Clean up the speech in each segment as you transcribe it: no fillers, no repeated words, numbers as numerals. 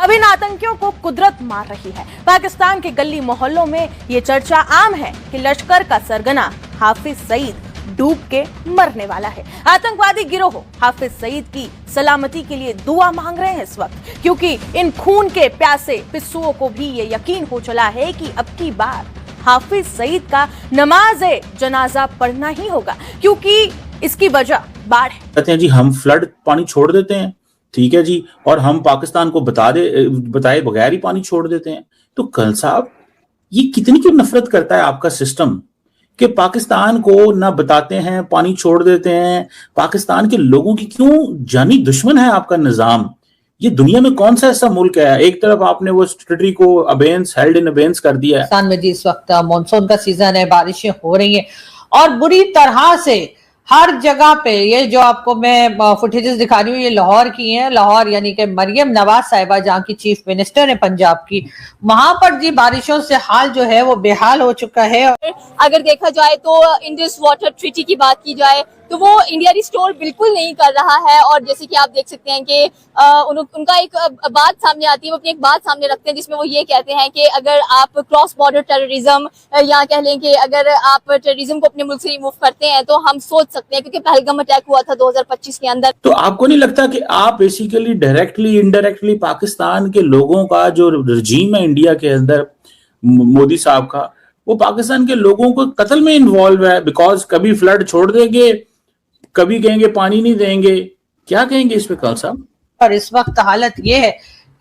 अब इन आतंकियों को कुदरत मार रही है। पाकिस्तान के गली मोहल्लों में ये चर्चा आम है कि लश्कर का सरगना हाफिज सईद डूब के मरने वाला है। आतंकवादी गिरोह हाफिज सईद की सलामती के लिए दुआ मांग रहे हैं इस वक्त, क्योंकि इन खून के प्यासे पिस्सुओं को भी ये यकीन हो चला है कि अब की बार हाफिज सईद का नमाज जनाजा पढ़ना ही होगा, क्योंकि इसकी वजह बाढ़ है। कहते हैं जी हम फ्लड पानी छोड़ देते हैं, ठीक है जी, और हम पाकिस्तान को बताए बगैर ही पानी छोड़ देते हैं। तो कल साहब ये कितनी क्यों नफरत करता है आपका सिस्टम कि पाकिस्तान को ना बताते हैं, पानी छोड़ देते हैं। पाकिस्तान के लोगों की क्यों जानी दुश्मन है आपका निजाम। ये दुनिया में कौन सा ऐसा मुल्क है, एक तरफ आपने वो स्टेटरी को अबेंस हेल्ड इन अबेंस कर दिया है। पाकिस्तान में जी इस वक्त मानसून का सीजन है, बारिशें हो रही हैं और बुरी तरह से हर जगह पे। ये जो आपको मैं फुटेजेस दिखा रही हूँ ये लाहौर की हैं। लाहौर यानी कि मरियम नवाज साहिबा जहाँ की चीफ मिनिस्टर है पंजाब की, वहां पर जी बारिशों से हाल जो है वो बेहाल हो चुका है। अगर देखा जाए तो इंडस वाटर ट्रीटी की बात की जाए तो वो इंडिया रिस्टोर बिल्कुल नहीं कर रहा है। और जैसे कि आप देख सकते हैं कि उनका एक बात सामने आती है, वो अपनी एक बात सामने रखते हैं जिसमें वो ये कहते हैं कि अगर आप क्रॉस बॉर्डर टेररिज्म या कह लें कि अगर आप टेररिज्म को अपने मुल्क से रिमूव करते हैं तो हम सोच सकते हैं, क्योंकि पहलगाम अटैक हुआ था 2025 के अंदर। तो आपको नहीं लगता कि आप बेसिकली डायरेक्टली इनडायरेक्टली पाकिस्तान के लोगों का जो रजीम है इंडिया के अंदर मोदी साहब का, वो पाकिस्तान के लोगों को कत्ल में इन्वॉल्व है? बिकॉज कभी फ्लड छोड़ देंगे, कभी कहेंगे पानी नहीं देंगे। क्या कहेंगे इस पे कल साहब? और इस वक्त हालत ये है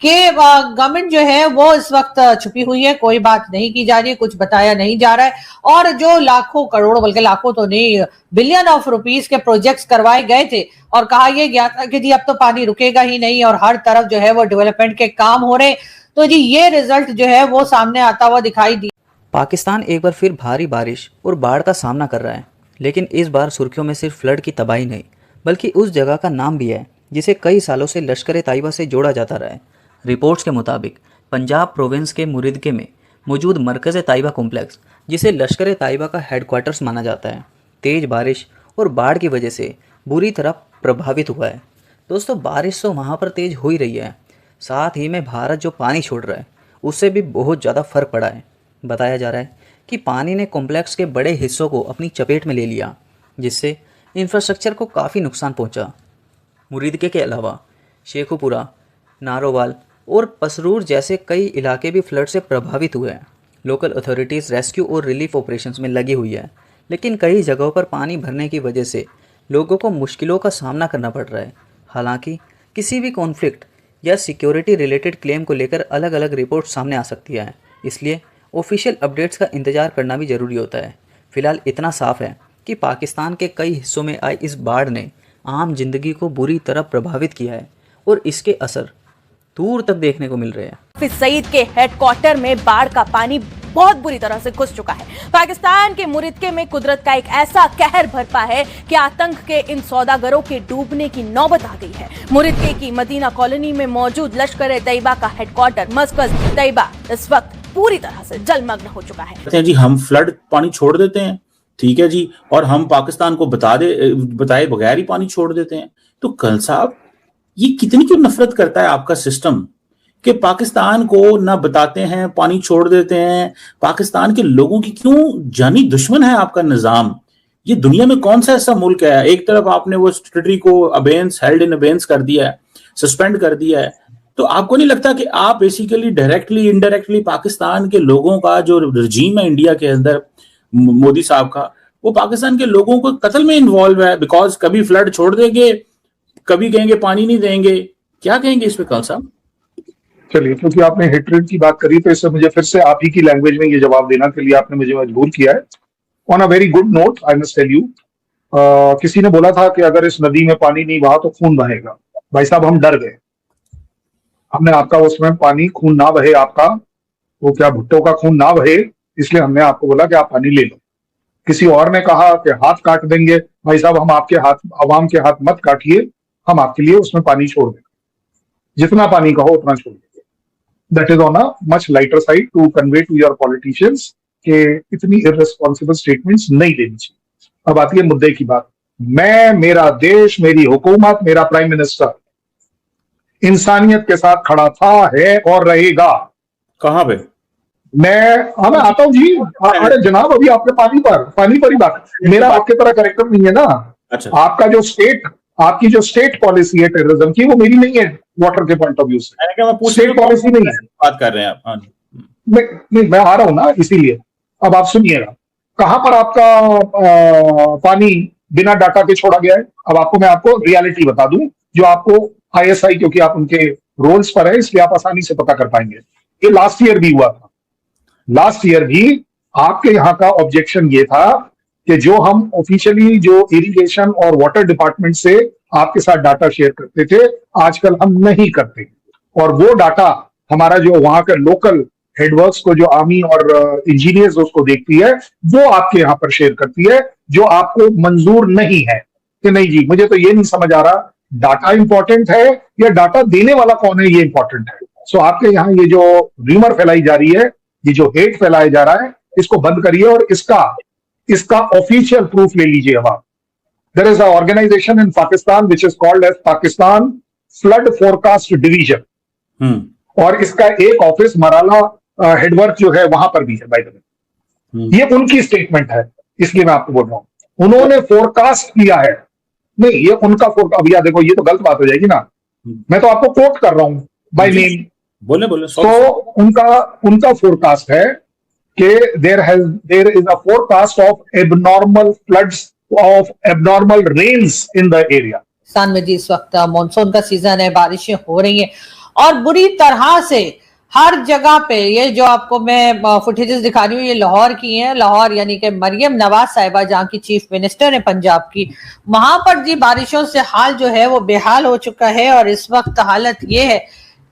कि गवर्नमेंट जो है वो इस वक्त छुपी हुई है, कोई बात नहीं की जा रही है, कुछ बताया नहीं जा रहा है। और जो लाखों करोड़ों, बल्कि लाखों तो नहीं, बिलियन ऑफ रुपीस के प्रोजेक्ट्स करवाए गए थे और कहा यह गया था कि जी अब तो पानी रुकेगा ही नहीं और हर तरफ जो है वो डेवलपमेंट के काम हो रहे, तो जी ये रिजल्ट जो है वो सामने आता हुआ दिखाई दिया। पाकिस्तान एक बार फिर भारी बारिश और बाढ़ का सामना कर रहा है, लेकिन इस बार सुर्खियों में सिर्फ फ्लड की तबाही नहीं बल्कि उस जगह का नाम भी है जिसे कई सालों से लश्कर ए तैयबा से जोड़ा जाता रहा है। रिपोर्ट्स के मुताबिक पंजाब प्रोविंस के मुरिदके में मौजूद मरकज़ ए तैयबा कॉम्प्लेक्स, जिसे लश्कर ए तैयबा का हेडक्वार्टर्स माना जाता है, तेज़ बारिश और बाढ़ की वजह से बुरी तरह प्रभावित हुआ है। दोस्तों, बारिश तो वहाँ पर तेज़ हो ही रही है, साथ ही में भारत जो पानी छोड़ रहा है उससे भी बहुत ज़्यादा फ़र्क पड़ा है। बताया जा रहा है कि पानी ने कॉम्प्लेक्स के बड़े हिस्सों को अपनी चपेट में ले लिया, जिससे इंफ्रास्ट्रक्चर को काफ़ी नुकसान पहुंचा। मुरीदके के अलावा शेखुपुरा, नारोवाल और पसरूर जैसे कई इलाके भी फ्लड से प्रभावित हुए हैं। लोकल अथॉरिटीज़ रेस्क्यू और रिलीफ ऑपरेशंस में लगी हुई है, लेकिन कई जगहों पर पानी भरने की वजह से लोगों को मुश्किलों का सामना करना पड़ रहा है। हालांकि किसी भी कॉन्फ्लिक्ट या सिक्योरिटी रिलेटेड क्लेम को लेकर अलग अलग रिपोर्ट सामने आ सकती है, इसलिए ऑफिशियल अपडेट्स का इंतज़ार करना भी ज़रूरी होता है। फिलहाल इतना साफ है कि पाकिस्तान के कई हिस्सों में आई इस बाढ़ ने आम जिंदगी को बुरी तरह प्रभावित किया है और इसके असर दूर तक देखने को मिल रहे हैं। हाफिज सईद के हेडक्वार्टर में बाढ़ का पानी बहुत बुरी तरह से घुस चुका है। पाकिस्तान के मुरिदके में कुदरत का एक ऐसा कहर बरपा है कि आतंक के इन सौदागरों के डूबने की नौबत आ गई है। मुरिदके की मदीना कॉलोनी में मौजूद लश्कर ए तैयबा का हेडक्वार्टर मरकज़ तैयबा इस वक्त पूरी तरह से जलमग्न हो चुका है। कहते हैं जी हम फ्लड पानी छोड़ देते हैं, ठीक है जी, और हम पाकिस्तान को बताए बगैर ही पानी छोड़ देते हैं। तो कल साहब ये कितनी क्यों नफरत करता है आपका सिस्टम कि पाकिस्तान को ना बताते हैं, पानी छोड़ देते हैं। पाकिस्तान के लोगों की क्यों जानी दुश्मन है आपका निजाम। ये दुनिया में कौन सा ऐसा मुल्क है, एक तरफ आपने वो स्टेटरी को अबेंस हेल्ड इन अबेंस कर दिया है, सस्पेंड कर दिया है। तो आपको नहीं लगता कि आप बेसिकली डायरेक्टली इनडायरेक्टली पाकिस्तान के लोगों का जो रजीम है इंडिया के अंदर मोदी साहब का, वो पाकिस्तान के लोगों को कत्ल में इन्वॉल्व है? बिकॉज कभी फ्लड छोड़ देंगे, कभी कहेंगे पानी नहीं देंगे। क्या कहेंगे इस पे कल साहब? चलिए, क्योंकि आपने हेट्रेड की बात करी तो इससे मुझे फिर से आप ही की लैंग्वेज में ये जवाब देना के लिए आपने मुझे मजबूर किया है। On a very good note I must tell you, किसी ने बोला था कि अगर इस नदी में पानी नहीं बहा तो खून बहेगा। भाई साहब, हम डर गए। हमने आपका उसमें पानी खून ना बहे, आपका वो क्या भुट्टो का खून ना बहे, इसलिए हमने आपको बोला कि आप पानी ले लो। किसी और ने कहा कि हाथ काट देंगे। भाई साहब, हम आपके हाथ, अवाम के हाथ मत काटिए, हम आपके लिए उसमें पानी छोड़ देंगे, जितना पानी कहो उतना छोड़ देंगे। That is on a much lighter side to convey to your politicians कि इतनी इररिस्पॉन्सिबल स्टेटमेंट्स नहीं देनी चाहिए। अब आती है मुद्दे की बात। मैं, मेरा देश, मेरी हुकूमत, मेरा प्राइम मिनिस्टर इंसानियत के साथ खड़ा था, है और रहेगा। कहाँ पे? मैं आता हूँ जी। अरे जनाब, अभी आपने पानी पर ही बात, मेरा आपके तरह करेक्टर नहीं है ना। अच्छा, आपकी जो स्टेट पॉलिसी है टेररिज्म की, वो मेरी नहीं है वाटर के पॉइंट ऑफ व्यू से। मैंने कहा मैं पूछ स्टेट पॉलिसी नहीं है। बात कर रहे हैं आप। हाँ जी। मैं आ रहा हूं ना, इसीलिए अब आप सुनिएगा। कहां पर आपका पानी बिना डाटा के छोड़ा गया है? अब मैं आपको रियलिटी बता दूं, जो आपको आईएसआई, क्योंकि आप उनके रोल्स पर है, इसलिए आप आसानी से पता कर पाएंगे। ये लास्ट ईयर भी हुआ था। लास्ट ईयर भी आपके यहाँ का ऑब्जेक्शन ये था कि जो हम ऑफिशियली जो इरिगेशन और वाटर डिपार्टमेंट से आपके साथ डाटा शेयर करते थे, आजकल हम नहीं करते। और वो डाटा हमारा जो वहां का लोकल हेडवर्क्स को, जो आर्मी और इंजीनियर्स उसको देखती है, वो आपके यहाँ पर शेयर करती है, जो आपको मंजूर नहीं है। कि नहीं जी, मुझे तो ये नहीं समझ आ रहा, डाटा इंपॉर्टेंट है या डाटा देने वाला कौन है, ये इंपॉर्टेंट है। सो आपके यहाँ ये जो र्यूमर फैलाई जा रही है, ये जो हेट फैलाया जा रहा है, इसको बंद करिए और इसका ऑफिशियल प्रूफ ले लीजिए। अब आप, there is an organization in Pakistan which is called as Pakistan Flood Forecast Division, और इसका एक ऑफिस मराला हेडवर्क जो है वहां पर भी है। बाय द वे, ये उनकी स्टेटमेंट है, इसलिए मैं आपको बोल रहा हूं, उन्होंने फोरकास्ट किया है। नहीं, ये उनका फोरकास्ट। अब यार देखो, ये तो गलत बात हो जाएगी ना। मैं तो आपको कोट कर रहा हूं बाय नेम। बोले तो उनका फोरकास्ट है कि there is a forecast of abnormal floods, of abnormal rains in the area. Pakistan में जी इस वक्त मानसून का सीजन है, बारिशें हो रही हैं और बुरी तरह से हर जगह पे। ये जो आपको मैं फुटेजेस दिखा रही हूँ, ये लाहौर की हैं। लाहौर यानी कि मरियम नवाज साहिबा, जहाँ की चीफ मिनिस्टर है पंजाब की, वहां पर जी बारिशों से हाल जो है वो बेहाल हो चुका है। और इस वक्त हालत ये है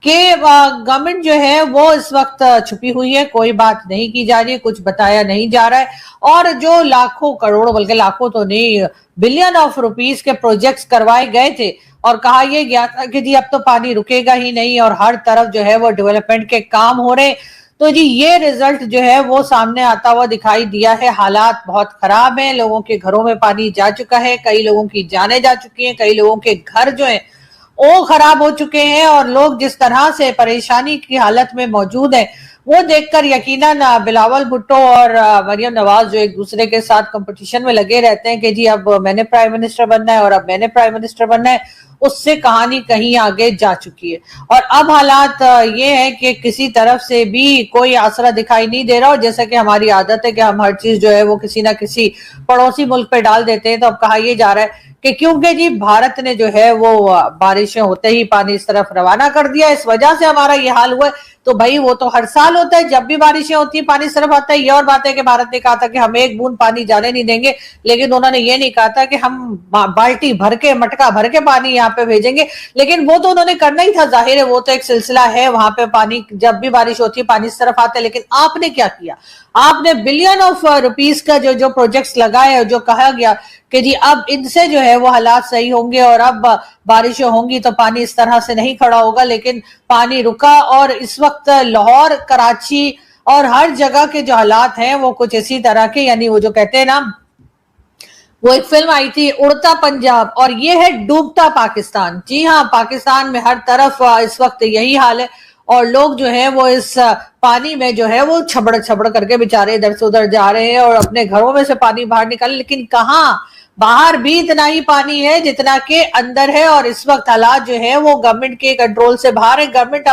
कि गवर्नमेंट जो है वो इस वक्त छुपी हुई है, कोई बात नहीं की जा रही है, कुछ बताया नहीं जा रहा है। और जो लाखों करोड़ों, बल्कि लाखों तो नहीं, बिलियन ऑफ रुपीस के प्रोजेक्ट्स करवाए गए थे और कहा यह गया था कि जी अब तो पानी रुकेगा ही नहीं और हर तरफ जो है वो डेवलपमेंट के काम हो रहे। तो जी ये रिजल्ट जो है वो सामने आता हुआ दिखाई दिया है। हालात बहुत खराब हैं, लोगों के घरों में पानी जा चुका है, कई लोगों की जानें जा चुकी हैं, कई लोगों के घर जो है वो खराब हो चुके हैं। और लोग जिस तरह से परेशानी की हालत में मौजूद हैं, वो देखकर यकीनन बिलावल भुट्टो और मरियम नवाज जो एक दूसरे के साथ कंपटीशन में लगे रहते हैं कि जी अब मैंने प्राइम मिनिस्टर बनना है और अब मैंने प्राइम मिनिस्टर बनना है, उससे कहानी कहीं आगे जा चुकी है। और अब हालात ये है कि किसी तरफ से भी कोई आसरा दिखाई नहीं दे रहा। और जैसा कि हमारी आदत है कि हम हर चीज जो है वो किसी ना किसी पड़ोसी मुल्क पे डाल देते हैं, तो अब कहा यह जा रहा है कि क्योंकि जी भारत ने जो है वो बारिशें होते ही पानी इस तरफ रवाना कर दिया, इस वजह से हमारा ये हाल हुआ है। तो भाई वो तो हर साल होता है, जब भी बारिशें होती है पानी इस तरफ आता है। ये और बात है कि भारत ने कहा था कि हम एक बूंद पानी जाने नहीं देंगे, लेकिन उन्होंने ये नहीं कहा था कि हम बाल्टी भर के, मटका भर के पानी यहाँ पे भेजेंगे। लेकिन वो तो उन्होंने करना ही था, जाहिर है, वो तो एक सिलसिला है, वहां पे पानी जब भी बारिश होती है पानी इस तरफ आता है। लेकिन आपने क्या किया? आपने बिलियन ऑफ रुपीस का जो प्रोजेक्ट्स लगाए, जो कहा गया कि जी अब इनसे जो है वो हालात सही होंगे और अब बारिशें होंगी तो पानी इस तरह से नहीं खड़ा होगा, लेकिन पानी रुका। और इस वक्त लाहौर, कराची और हर जगह के जो हालात हैं वो कुछ इसी तरह के, यानी वो जो कहते हैं ना, वो एक फिल्म आई थी उड़ता पंजाब, और ये है डूबता पाकिस्तान। जी हाँ, पाकिस्तान में हर तरफ इस वक्त यही हाल है और लोग जो है वो इस पानी में जो है वो छबड़ छबड़ करके बेचारे इधर से उधर जा रहे हैं और अपने घरों में से पानी बाहर निकाले। लेकिन कहाँ, बाहर भी इतना ही पानी है जितना के अंदर है। और इस वक्त हालात जो है वो गवर्नमेंट के कंट्रोल से बाहर है। गवर्नमेंट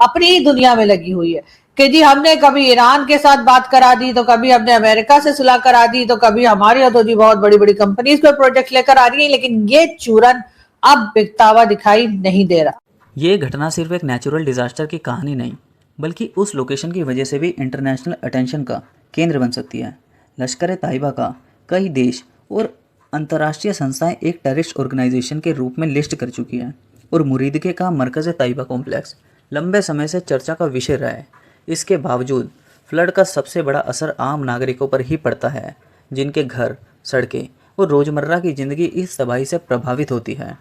अपनी ही दुनिया में लगी हुई है कि जी हमने कभी ईरान के साथ बात करा दी, तो कभी हमने अमेरिका से सुलह करा दी, तो कभी हमारी तो जी बहुत बड़ी बड़ी कंपनीज पे प्रोजेक्ट लेकर आ रही है। लेकिन ये चूरन अब बिकता हुआ दिखाई नहीं दे रहा। ये घटना सिर्फ एक नेचुरल डिजास्टर की कहानी नहीं, बल्कि उस लोकेशन की वजह से भी इंटरनेशनल अटेंशन का केंद्र बन सकती है। लश्कर तैयबा का कई देश और अंतर्राष्ट्रीय संस्थाएं एक टेररिस्ट ऑर्गेनाइजेशन के रूप में लिस्ट कर चुकी हैं और मुरीदके का मरकज़ तैयबा कॉम्प्लेक्स लंबे समय से चर्चा का विषय रहा है। इसके बावजूद फ्लड का सबसे बड़ा असर आम नागरिकों पर ही पड़ता है, जिनके घर, सड़कें और रोज़मर्रा की ज़िंदगी इस तबाही से प्रभावित होती है।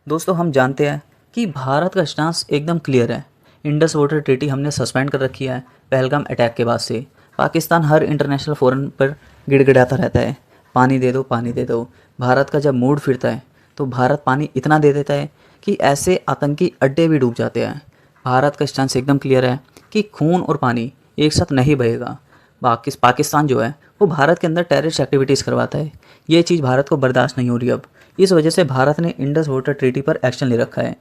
दोस्तों, हम जानते हैं कि भारत का स्टांस एकदम क्लियर है। इंडस वाटर ट्रीटी हमने सस्पेंड कर रखी है पहलगाम अटैक के बाद से। पाकिस्तान हर इंटरनेशनल फोरम पर गिड़गिड़ाता रहता है, पानी दे दो, पानी दे दो। भारत का जब मूड फिरता है तो भारत पानी इतना दे देता है कि ऐसे आतंकी अड्डे भी डूब जाते हैं। भारत का स्टैंड एकदम क्लियर है कि खून और पानी एक साथ नहीं बहेगा। पाकिस्तान जो है वो भारत के अंदर टेररिस्ट एक्टिविटीज़ करवाता है। ये चीज़ भारत को बर्दाश्त नहीं हो रही अब। इस वजह से भारत ने इंडस वाटर ट्रीटी पर एक्शन ले रखा है,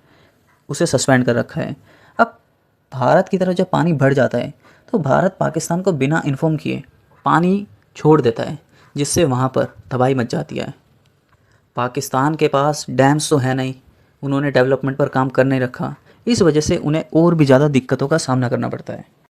उसे सस्पेंड कर रखा है। अब भारत की तरफ जब पानी बढ़ जाता है तो भारत पाकिस्तान को बिना इन्फॉर्म किए पानी छोड़ देता है, जिससे वहाँ पर तबाही मच जाती है। पाकिस्तान के पास डैम्स तो है नहीं, उन्होंने डेवलपमेंट पर काम कर नहीं रखा, इस वजह से उन्हें और भी ज़्यादा दिक्कतों का सामना करना पड़ता है।